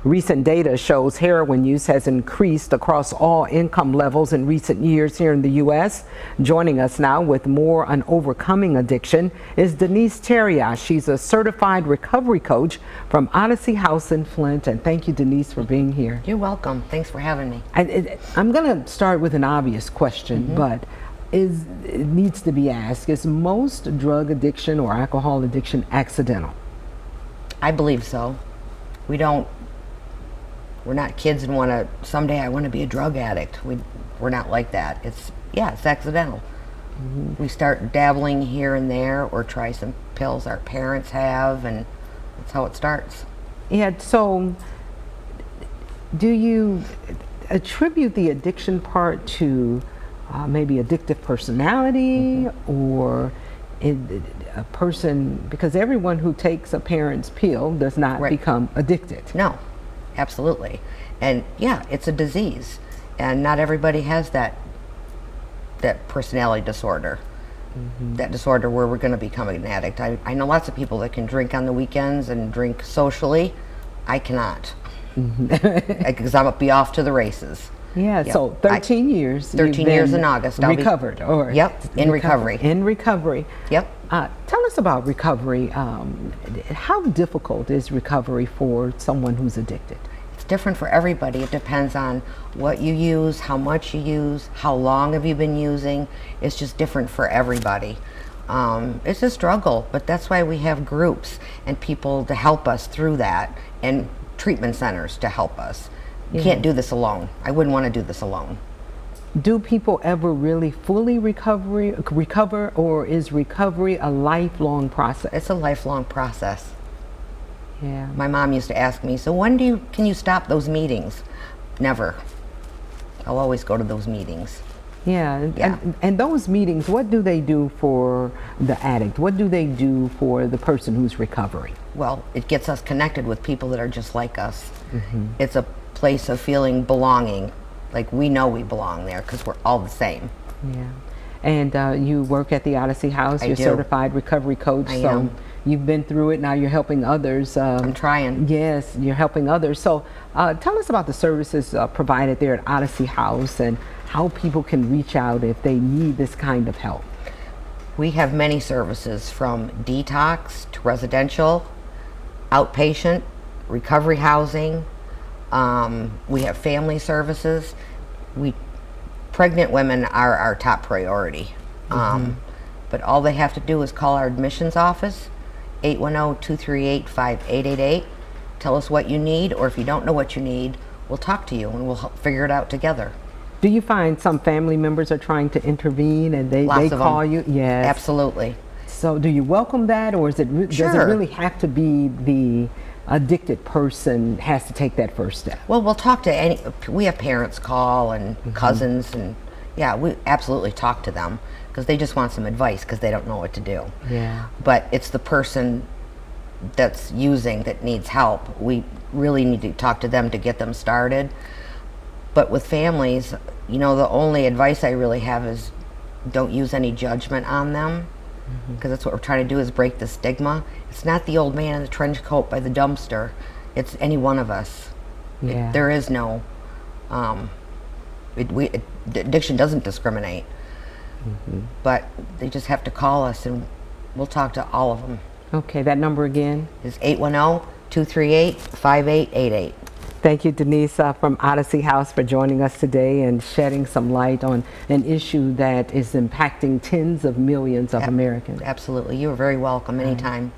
Recent data shows heroin use has increased across all income levels in recent years here in the U.S. Joining us now with more on overcoming addiction is Denise Terryah. She's a certified recovery coach from Odyssey House in Flint. And thank you, Denise, for being here. You're welcome. Thanks for having me. I'm going to start with an obvious question, but it needs to be asked. Is most drug addiction or alcohol addiction accidental? I believe so. We're not kids and someday I want to be a drug addict. We're not like that. It's accidental. We start dabbling here and there or try some pills our parents have, and that's how it starts. Yeah, so do you attribute the addiction part to maybe addictive personality or a person, because everyone who takes a parent's pill does not become addicted. No, absolutely. And yeah, it's a disease, and not everybody has that personality disorder, that disorder where we're going to become an addict. I know lots of people that can drink on the weekends and drink socially. I cannot, because I'll be off to the races. Yeah, yep. So 13 years. 13 years in August. Recovered. In recovery. In recovery. Yep. Tell us about recovery. How difficult is recovery for someone who's addicted? It's different for everybody. It depends on what you use, how much you use, how long have you been using. It's just different for everybody. It's a struggle, but that's why we have groups and people to help us through that, and treatment centers to help us. You can't do this alone. I wouldn't want to do this alone. Do people ever really fully recover, or is recovery a lifelong process? It's a lifelong process. Yeah. My mom used to ask me, so when can you stop those meetings? Never. I'll always go to those meetings. Yeah. And those meetings, what do they do for the addict? What do they do for the person who's recovering? Well, it gets us connected with people that are just like us. It's a place of feeling belonging, like we know we belong there because we're all the same. Yeah. And you work at the Odyssey House. You're a certified recovery coach. I am. You've been through it. Now you're helping others. I'm trying. Yes, you're helping others. So tell us about the services provided there at Odyssey House and how people can reach out if they need this kind of help. We have many services, from detox to residential, outpatient, recovery housing. We have family services. Pregnant women are our top priority. But all they have to do is call our admissions office, 810-238-5888. Tell us what you need, or if you don't know what you need, we'll talk to you and we'll figure it out together. Do you find some family members are trying to intervene and they call you? Yes. Absolutely. So do you welcome that, or does it really have to be the addicted person has to take that first step? Well, we'll talk to we have parents call and cousins, and yeah, we absolutely talk to them because they just want some advice because they don't know what to do. Yeah. But it's the person that's using that needs help. We really need to talk to them to get them started. But with families, the only advice I really have is don't use any judgment on them, because that's what we're trying to do, is break the stigma. It's not the old man in the trench coat by the dumpster. It's any one of us. Yeah. There is no, addiction doesn't discriminate. But they just have to call us and we'll talk to all of them. Okay, that number again? Is 810-238-5888. Thank you, Denise, from Odyssey House, for joining us today and shedding some light on an issue that is impacting tens of millions of Americans. Absolutely. You are very welcome anytime.